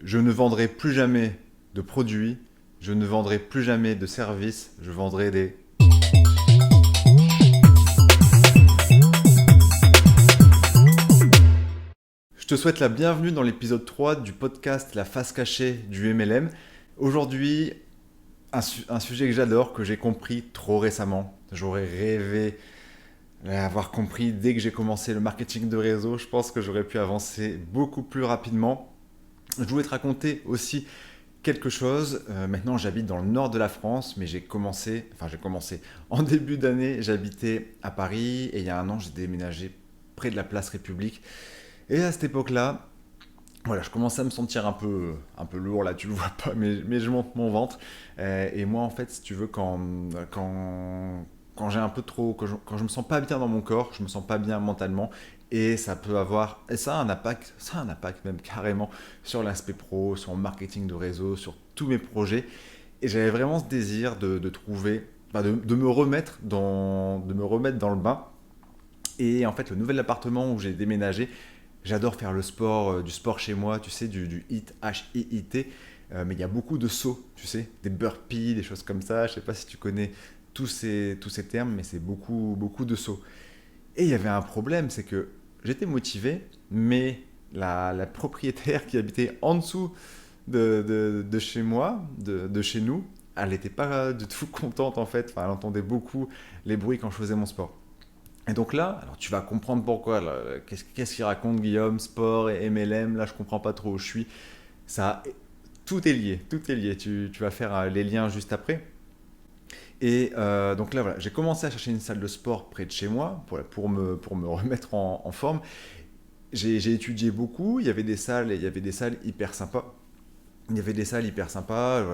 Je ne vendrai plus jamais de produits, je ne vendrai plus jamais de services, je vendrai des... Je te souhaite la bienvenue dans l'épisode 3 du podcast La face cachée du MLM. Aujourd'hui, un sujet que j'adore, que j'ai compris trop récemment. J'aurais rêvé l'avoir compris dès que j'ai commencé le marketing de réseau. Je pense que j'aurais pu avancer beaucoup plus rapidement. Je voulais te raconter aussi quelque chose. Maintenant, j'habite dans le nord de la France, mais j'ai commencé en début d'année. J'habitais à Paris et il y a un an, j'ai déménagé près de la place République. Et à cette époque-là, voilà, je commençais à me sentir un peu lourd, là, tu le vois pas, mais je monte mon ventre. Et moi, en fait, si tu veux, quand j'ai un peu trop, quand je me sens pas bien dans mon corps, je me sens pas bien mentalement, et ça peut avoir, et ça a un impact même carrément sur l'aspect pro, sur le marketing de réseau, sur tous mes projets. Et j'avais vraiment ce désir de trouver, de me remettre de me remettre dans le bain. Et en fait, le nouvel appartement où j'ai déménagé, j'adore faire le sport, du sport chez moi, tu sais, du HIIT, H-I-I-T, mais il y a beaucoup de sauts, tu sais, des burpees, des choses comme ça. Je sais pas si tu connais tous ces termes, mais c'est beaucoup de sauts. Et il y avait un problème, c'est que j'étais motivé, mais la propriétaire qui habitait en dessous de chez moi, de chez nous, elle n'était pas du tout contente en fait. Enfin, elle entendait beaucoup les bruits quand je faisais mon sport. Et donc là, alors tu vas comprendre pourquoi. Là, qu'est-ce qu'il raconte Guillaume, sport et MLM, là je comprends pas trop où je suis. Ça, tout est lié, tout est lié. Tu vas faire les liens juste après. Et donc là, voilà, j'ai commencé à chercher une salle de sport près de chez moi pour me remettre en forme. J'ai étudié beaucoup, il y avait des salles et il y avait des salles hyper sympas. Il y avait des salles hyper sympas.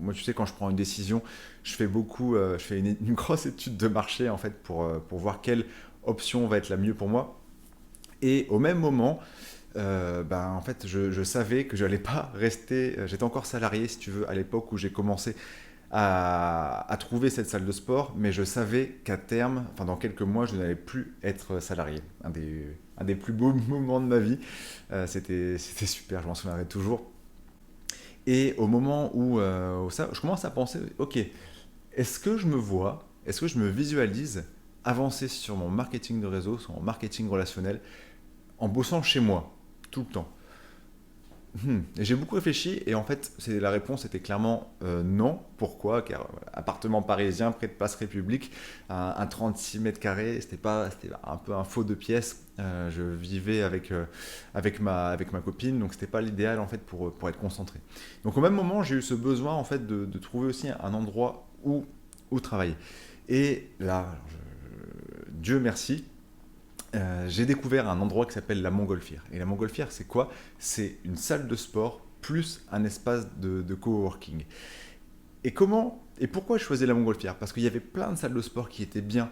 Moi, tu sais, quand je prends une décision, je fais une grosse étude de marché en fait pour voir quelle option va être la mieux pour moi. Et au même moment, en fait, je savais que je n'allais pas rester. J'étais encore salarié, si tu veux, à l'époque où j'ai commencé à trouver cette salle de sport, mais je savais qu'à terme, enfin dans quelques mois, je n'allais plus être salarié. Un des plus beaux moments de ma vie. C'était super, je m'en souviendrai toujours. Et au moment où ça, je commence à penser, ok, est-ce que je me visualise avancer sur mon marketing de réseau, sur mon marketing relationnel, en bossant chez moi, tout le temps. Et j'ai beaucoup réfléchi et en fait, la réponse était clairement non. Pourquoi? Car appartement parisien près de Place République, un 36 mètres carrés, c'était un peu un faux de pièces. Je vivais avec ma copine, donc c'était pas l'idéal en fait pour être concentré. Donc au même moment, j'ai eu ce besoin en fait de trouver aussi un endroit où travailler. Et là, Dieu merci, j'ai découvert un endroit qui s'appelle la Montgolfière. Et la Montgolfière, c'est quoi? C'est une salle de sport plus un espace de coworking. Et pourquoi je choisais la Montgolfière? Parce qu'il y avait plein de salles de sport qui étaient bien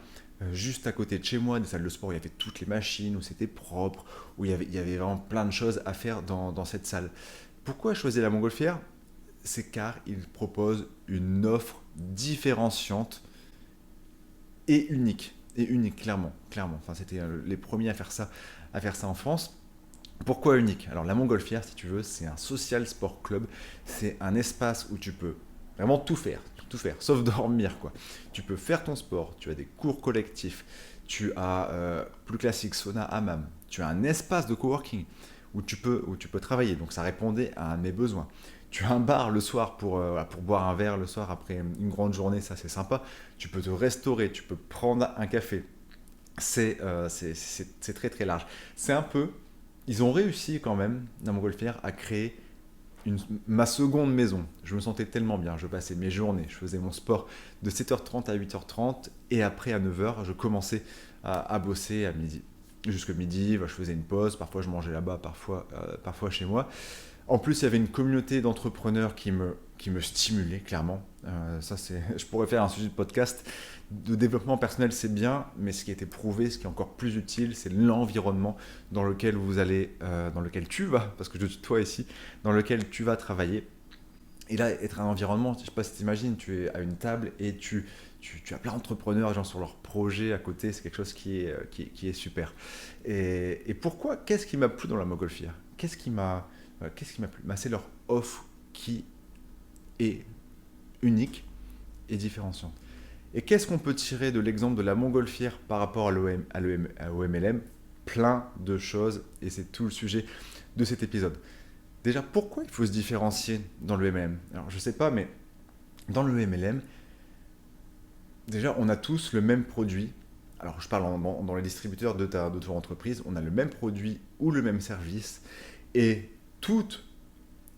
juste à côté de chez moi, des salles de sport où il y avait toutes les machines, où c'était propre, où il y avait vraiment plein de choses à faire dans cette salle. Pourquoi je choisais la Montgolfière? C'est car il propose une offre différenciante et unique. Et unique, clairement, clairement. Enfin, c'était les premiers à faire ça en France. Pourquoi unique? Alors la Montgolfière, si tu veux, c'est un social sport club. C'est un espace où tu peux vraiment tout faire, sauf dormir quoi. Tu peux faire ton sport, tu as des cours collectifs, tu as plus classique sauna hammam, tu as un espace de coworking où tu peux travailler. Donc ça répondait à mes besoins. Tu as un bar le soir pour boire un verre le soir après une grande journée, ça c'est sympa. Tu peux te restaurer, tu peux prendre un café. C'est très très large. C'est un peu, ils ont réussi quand même, dans Montgolfière, à créer ma seconde maison. Je me sentais tellement bien, je passais mes journées, je faisais mon sport de 7h30 à 8h30 et après à 9h, je commençais à bosser à midi. Jusque midi, je faisais une pause, parfois je mangeais là-bas, parfois chez moi. En plus, il y avait une communauté d'entrepreneurs qui me stimulait, clairement. Je pourrais faire un sujet de podcast. De développement personnel, c'est bien, mais ce qui a été prouvé, ce qui est encore plus utile, c'est l'environnement dans lequel tu vas, parce que je suis toi ici, dans lequel tu vas travailler. Et là, être un environnement, je ne sais pas si tu imagines, tu es à une table et tu as plein d'entrepreneurs, gens sur leurs projets à côté, c'est quelque chose qui est super. Et pourquoi, qu'est-ce qui m'a plu dans la montgolfière? Qu'est-ce qui m'a Qu'est-ce qui m'a plu? C'est leur offre qui est unique et différenciante. Et qu'est-ce qu'on peut tirer de l'exemple de la montgolfière par rapport au MLM? Plein de choses, et c'est tout le sujet de cet épisode. Déjà, pourquoi il faut se différencier dans le MLM? Alors, je ne sais pas, mais dans le MLM, déjà, on a tous le même produit. Alors, je parle dans les distributeurs de ton entreprise, on a le même produit ou le même service, et toutes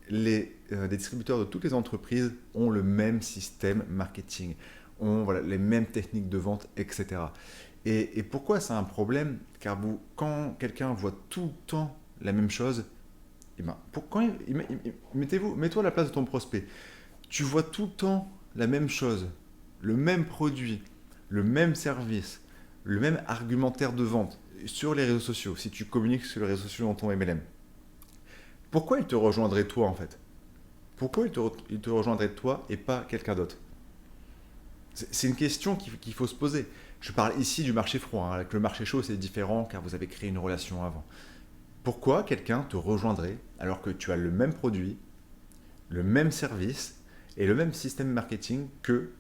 les distributeurs de toutes les entreprises ont le même système marketing, ont les mêmes techniques de vente, etc. Et pourquoi c'est un problème? Car quand quelqu'un voit tout le temps la même chose, mets-toi à la place de ton prospect. Tu vois tout le temps la même chose, le même produit, le même service, le même argumentaire de vente sur les réseaux sociaux, si tu communiques sur les réseaux sociaux dans ton MLM. Pourquoi il te rejoindrait toi en fait? Pourquoi il te rejoindrait toi et pas quelqu'un d'autre? C'est une question qu'il faut se poser. Je parle ici du marché froid. Avec le marché chaud, c'est différent car vous avez créé une relation avant. Pourquoi quelqu'un te rejoindrait alors que tu as le même produit, le même service et le même système marketing que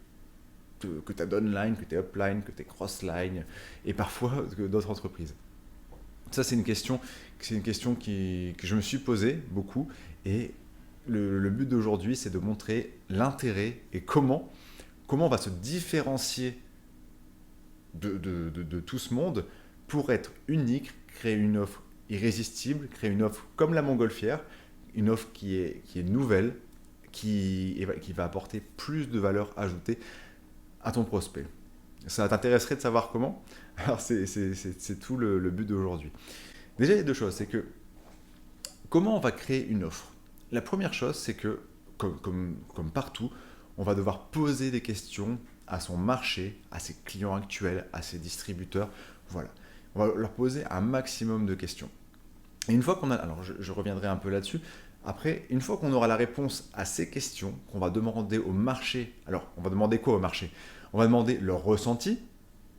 ta downline, que tes upline, que tes crossline et parfois que d'autres entreprises? Ça, c'est une question que je me suis posée beaucoup, et le but d'aujourd'hui, c'est de montrer l'intérêt et comment on va se différencier de tout ce monde pour être unique, créer une offre irrésistible, créer une offre comme la montgolfière, une offre qui est nouvelle, qui va apporter plus de valeur ajoutée à ton prospect. Ça t'intéresserait de savoir comment? Alors c'est tout le but d'aujourd'hui. Déjà, il y a deux choses. C'est que comment on va créer une offre? La première chose, c'est que, comme partout, on va devoir poser des questions à son marché, à ses clients actuels, à ses distributeurs. Voilà. On va leur poser un maximum de questions. Et une fois qu'on a... Alors, je reviendrai un peu là-dessus. Après, une fois qu'on aura la réponse à ces questions, qu'on va demander au marché... Alors, on va demander quoi au marché? On va demander leur ressenti.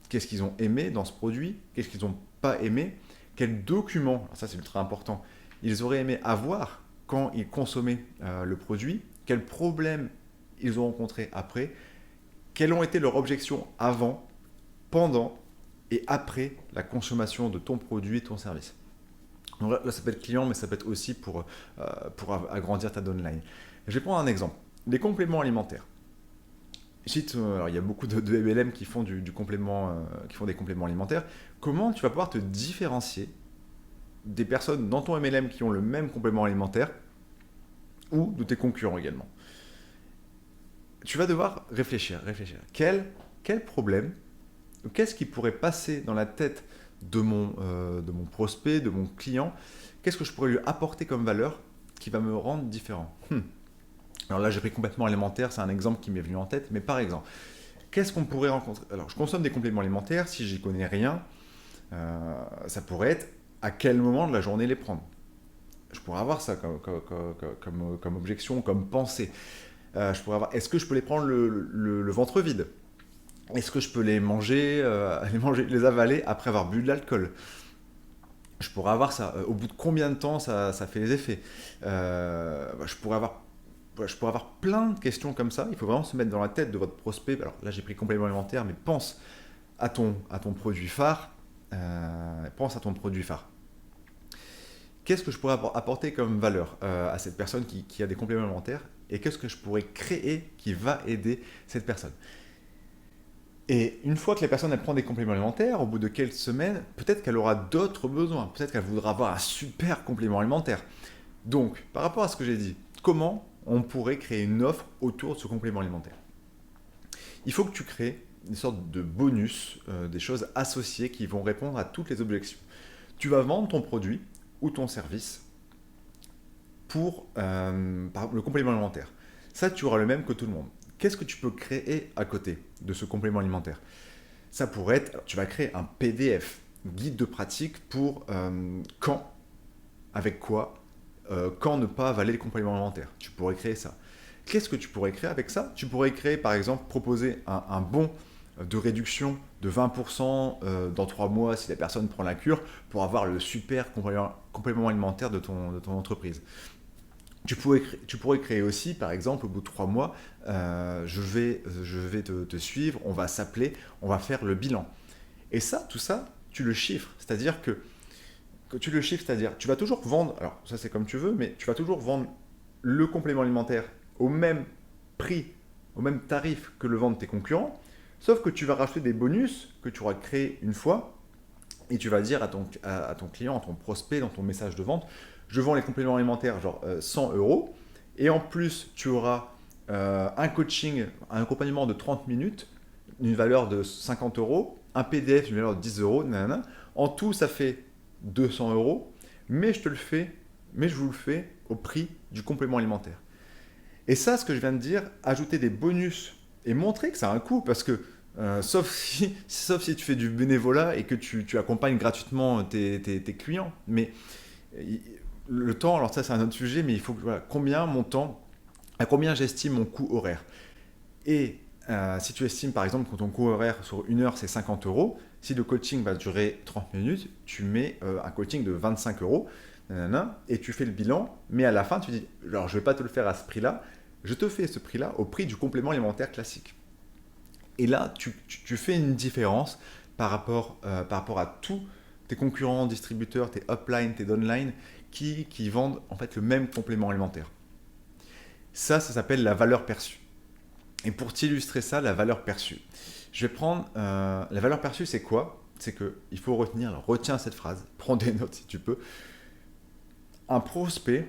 Qu'est-ce qu'ils ont aimé dans ce produit? Qu'est-ce qu'ils n'ont pas aimé? Quels documents, alors ça c'est ultra important, ils auraient aimé avoir quand ils consommaient le produit? Quels problèmes ils ont rencontrés après? Quelles ont été leurs objections avant, pendant et après la consommation de ton produit et ton service? Donc là, ça peut être client, mais ça peut être aussi pour agrandir ta downline. Je vais prendre un exemple. Les compléments alimentaires. Alors, il y a beaucoup de MLM qui font du complément, qui font des compléments alimentaires. Comment tu vas pouvoir te différencier des personnes dans ton MLM qui ont le même complément alimentaire ou de tes concurrents également? Tu vas devoir réfléchir. Quel problème, ou qu'est-ce qui pourrait passer dans la tête de mon prospect, de mon client? Qu'est-ce que je pourrais lui apporter comme valeur qui va me rendre différent? Alors là, j'ai pris complètement alimentaire, c'est un exemple qui m'est venu en tête, mais par exemple, qu'est-ce qu'on pourrait rencontrer? Alors, je consomme des compléments alimentaires, si j'y connais rien, ça pourrait être à quel moment de la journée les prendre. Je pourrais avoir ça comme objection, comme pensée. Je pourrais avoir, est-ce que je peux les prendre le ventre vide? Est-ce que je peux les manger, les avaler après avoir bu de l'alcool? Je pourrais avoir ça. Au bout de combien de temps ça fait les effets? Je pourrais avoir plein de questions comme ça. Il faut vraiment se mettre dans la tête de votre prospect. Alors là, j'ai pris complément alimentaire, mais pense à ton produit phare. Pense à ton produit phare. Qu'est-ce que je pourrais apporter comme valeur à cette personne qui a des compléments alimentaires? Et qu'est-ce que je pourrais créer qui va aider cette personne? Et une fois que la personne elle prend des compléments alimentaires, au bout de quelques semaines, peut-être qu'elle aura d'autres besoins. Peut-être qu'elle voudra avoir un super complément alimentaire. Donc, par rapport à ce que j'ai dit, comment on pourrait créer une offre autour de ce complément alimentaire? Il faut que tu crées une sorte de bonus, des choses associées qui vont répondre à toutes les objections. Tu vas vendre ton produit ou ton service pour par exemple, le complément alimentaire. Ça, tu auras le même que tout le monde. Qu'est-ce que tu peux créer à côté de ce complément alimentaire? Ça pourrait être, alors, tu vas créer un PDF, guide de pratique pour quand, avec quoi, quand ne pas avaler les compléments alimentaires. Tu pourrais créer ça. Qu'est-ce que tu pourrais créer avec ça? Tu pourrais créer, par exemple, proposer un bon de réduction de 20% dans 3 mois si la personne prend la cure pour avoir le super complément alimentaire de ton entreprise. Tu pourrais créer aussi, par exemple, au bout de 3 mois, je vais te suivre, on va s'appeler, on va faire le bilan. Et ça, tout ça, tu le chiffres. C'est-à-dire que tu le chiffres, c'est-à-dire tu vas toujours vendre, alors ça c'est comme tu veux, mais tu vas toujours vendre le complément alimentaire au même prix, au même tarif que le vendent tes concurrents, sauf que tu vas rajouter des bonus que tu auras créés une fois et tu vas dire à ton client, à ton prospect, dans ton message de vente, je vends les compléments alimentaires genre 100 euros et en plus tu auras un coaching, un accompagnement de 30 minutes d'une valeur de 50 euros, un PDF d'une valeur de 10 euros, nanana. En tout ça fait 200 euros, mais je vous le fais au prix du complément alimentaire. Et ça, ce que je viens de dire, ajouter des bonus et montrer que ça a un coût, parce que sauf si tu fais du bénévolat et que tu accompagnes gratuitement tes clients. Mais le temps, alors ça c'est un autre sujet, mais il faut que voilà, combien mon temps, à combien j'estime mon coût horaire. Et si tu estimes par exemple que ton coût horaire sur 1 heure c'est 50 euros, si le coaching va durer 30 minutes, tu mets un coaching de 25 euros, nanana, et tu fais le bilan, mais à la fin tu dis, alors je ne vais pas te le faire à ce prix-là, je te fais ce prix-là au prix du complément alimentaire classique. Et là, tu fais une différence par rapport à tous tes concurrents, distributeurs, tes upline, tes downline, qui vendent en fait le même complément alimentaire. Ça s'appelle la valeur perçue. Et pour t'illustrer ça, la valeur perçue, je vais prendre la valeur perçue, c'est quoi? C'est que il faut retenir, alors retiens cette phrase, prends des notes si tu peux. Un prospect,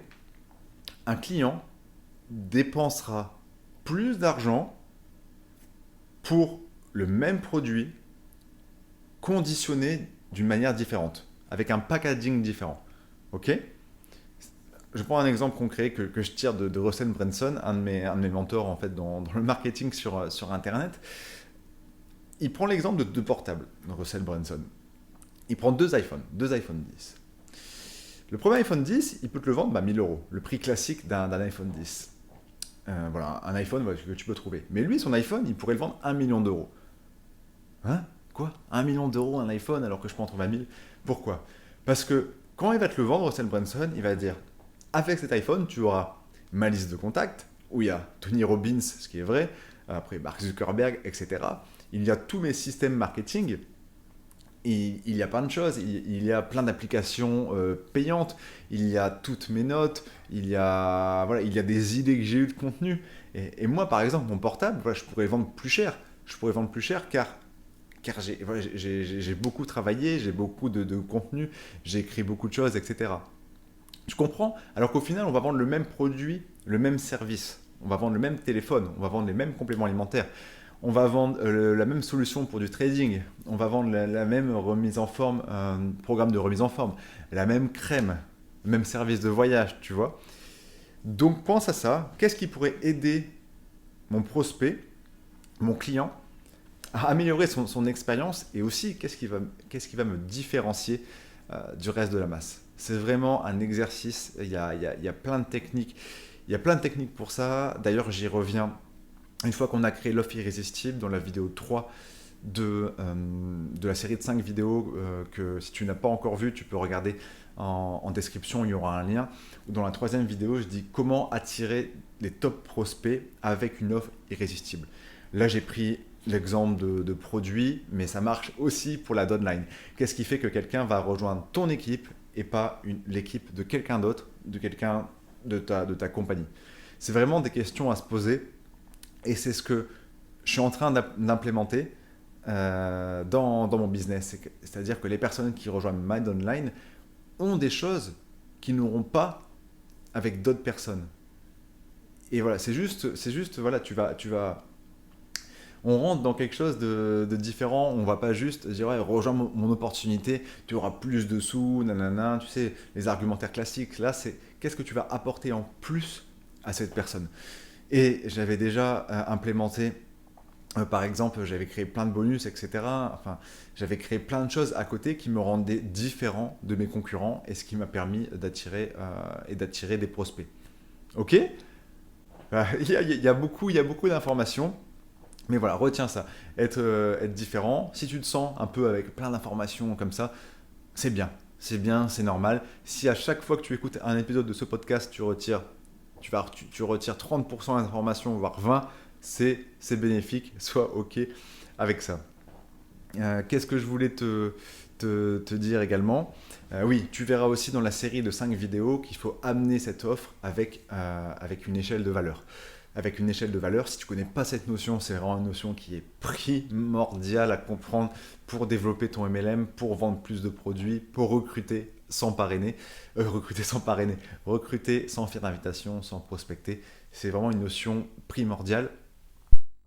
un client dépensera plus d'argent pour le même produit conditionné d'une manière différente, avec un packaging différent. Ok? Je prends un exemple concret que je tire de Russell Brunson, un de mes mentors en fait dans le marketing sur Internet. Il prend l'exemple de deux portables, Russell Brunson. Il prend deux iPhone 10. Le premier iPhone 10, il peut te le vendre 1000 euros, le prix classique d'un iPhone 10. Voilà, un iPhone que tu peux trouver. Mais lui, son iPhone, il pourrait le vendre 1 million d'euros. Hein? Quoi? 1 million d'euros un iPhone alors que je peux en trouver 1000? Pourquoi? Parce que quand il va te le vendre, Russell Brunson, il va dire avec cet iPhone, tu auras ma liste de contacts, où il y a Tony Robbins, ce qui est vrai, après Mark Zuckerberg, etc. Il y a tous mes systèmes marketing, il y a plein de choses, il y a plein d'applications payantes, il y a toutes mes notes, voilà, il y a des idées que j'ai eues de contenu. Et moi, par exemple, mon portable, voilà, je pourrais vendre plus cher. Je pourrais vendre plus cher car j'ai beaucoup travaillé, j'ai beaucoup de contenu, j'ai écrit beaucoup de choses, etc. Tu comprends? Alors qu'au final, on va vendre le même produit, le même service. On va vendre le même téléphone, on va vendre les mêmes compléments alimentaires. On va vendre la même solution pour du trading. On va vendre la même remise en forme, programme de remise en forme. La même crème, le même service de voyage, tu vois. Donc pense à ça. Qu'est-ce qui pourrait aider mon prospect, mon client, à améliorer son expérience et aussi qu'est-ce qui va me différencier du reste de la masse. C'est vraiment un exercice, il y a plein de techniques. Il y a plein de techniques pour ça. D'ailleurs, j'y reviens une fois qu'on a créé l'offre irrésistible dans la vidéo 3 de la série de 5 vidéos que si tu n'as pas encore vu, tu peux regarder en description, il y aura un lien. Dans la troisième vidéo, je dis comment attirer les top prospects avec une offre irrésistible. Là, j'ai pris l'exemple de produits, mais ça marche aussi pour la downline. Qu'est-ce qui fait que quelqu'un va rejoindre ton équipe et pas l'équipe de quelqu'un d'autre, de quelqu'un de ta compagnie? C'est vraiment des questions à se poser et c'est ce que je suis en train d'implémenter dans mon business. C'est-à-dire que les personnes qui rejoignent My Downline ont des choses qu'ils n'auront pas avec d'autres personnes. Et voilà, c'est juste, voilà, on rentre dans quelque chose de différent. On va pas juste dire ouais, rejoins mon opportunité, tu auras plus de sous, nanana, tu sais, les argumentaires classiques. Là, c'est qu'est-ce que tu vas apporter en plus à cette personne. Et j'avais déjà implémenté, par exemple, j'avais créé plein de bonus, etc. Enfin, j'avais créé plein de choses à côté qui me rendaient différent de mes concurrents et ce qui m'a permis d'attirer des prospects. Ok? Il y a beaucoup d'informations. Mais voilà, retiens ça, être différent. Si tu te sens un peu avec plein d'informations comme ça, c'est bien, c'est normal. Si à chaque fois que tu écoutes un épisode de ce podcast, tu retires tu retires 30% d'informations, voire 20%, c'est bénéfique, sois OK avec ça. Qu'est-ce que je voulais te dire également? Oui, tu verras aussi dans la série de 5 vidéos qu'il faut amener cette offre avec une échelle de valeur. Avec une échelle de valeur, si tu ne connais pas cette notion, c'est vraiment une notion qui est primordiale à comprendre pour développer ton MLM, pour vendre plus de produits, pour recruter sans parrainer, recruter sans faire d'invitation, sans prospecter. C'est vraiment une notion primordiale.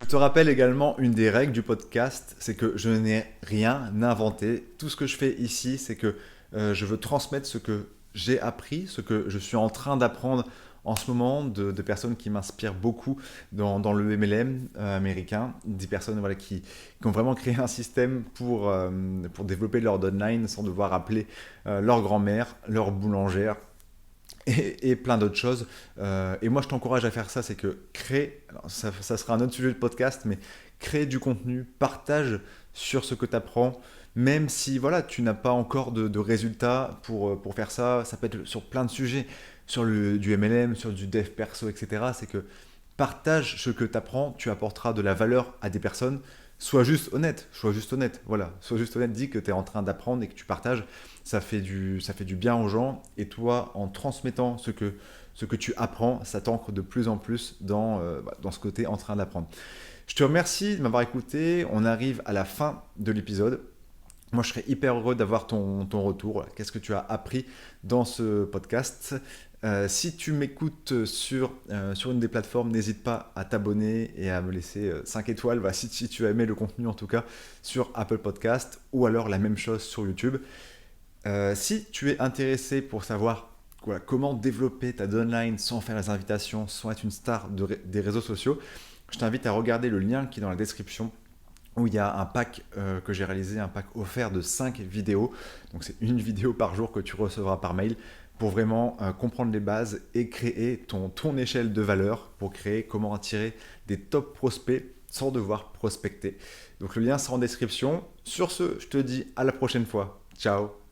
Je te rappelle également une des règles du podcast, c'est que je n'ai rien inventé. Tout ce que je fais ici, c'est que je veux transmettre ce que j'ai appris, ce que je suis en train d'apprendre en ce moment de personnes qui m'inspirent beaucoup dans le MLM américain, des personnes voilà, qui ont vraiment créé un système pour développer leur downline sans devoir appeler leur grand-mère, leur boulangère, et plein d'autres choses. Et moi, je t'encourage à faire ça, c'est que crée, alors ça sera un autre sujet de podcast, mais crée du contenu, partage sur ce que tu apprends, même si voilà, tu n'as pas encore de résultats pour faire ça. Ça peut être sur plein de sujets, du MLM, sur du dev perso, etc. C'est que partage ce que tu apprends, tu apporteras de la valeur à des personnes. Sois juste honnête, voilà. Sois juste honnête, dis que tu es en train d'apprendre et que tu partages. Ça fait du bien aux gens. Et toi, en transmettant ce que tu apprends, ça t'ancre de plus en plus dans ce que tu es en train d'apprendre. Je te remercie de m'avoir écouté. On arrive à la fin de l'épisode. Moi, je serais hyper heureux d'avoir ton retour. Qu'est-ce que tu as appris dans ce podcast? Si tu m'écoutes sur une des plateformes, n'hésite pas à t'abonner et à me laisser 5 étoiles. Voilà, si tu as aimé le contenu, en tout cas, sur Apple Podcast, ou alors la même chose sur YouTube. Si tu es intéressé pour savoir comment développer ta downline sans faire les invitations, sans être une star des réseaux sociaux, je t'invite à regarder le lien qui est dans la description, où il y a un pack que j'ai réalisé, un pack offert de 5 vidéos. Donc c'est une vidéo par jour que tu recevras par mail pour vraiment comprendre les bases et créer ton échelle de valeur, pour créer comment attirer des top prospects sans devoir prospecter. Donc le lien sera en description. Sur ce, je te dis à la prochaine fois. Ciao.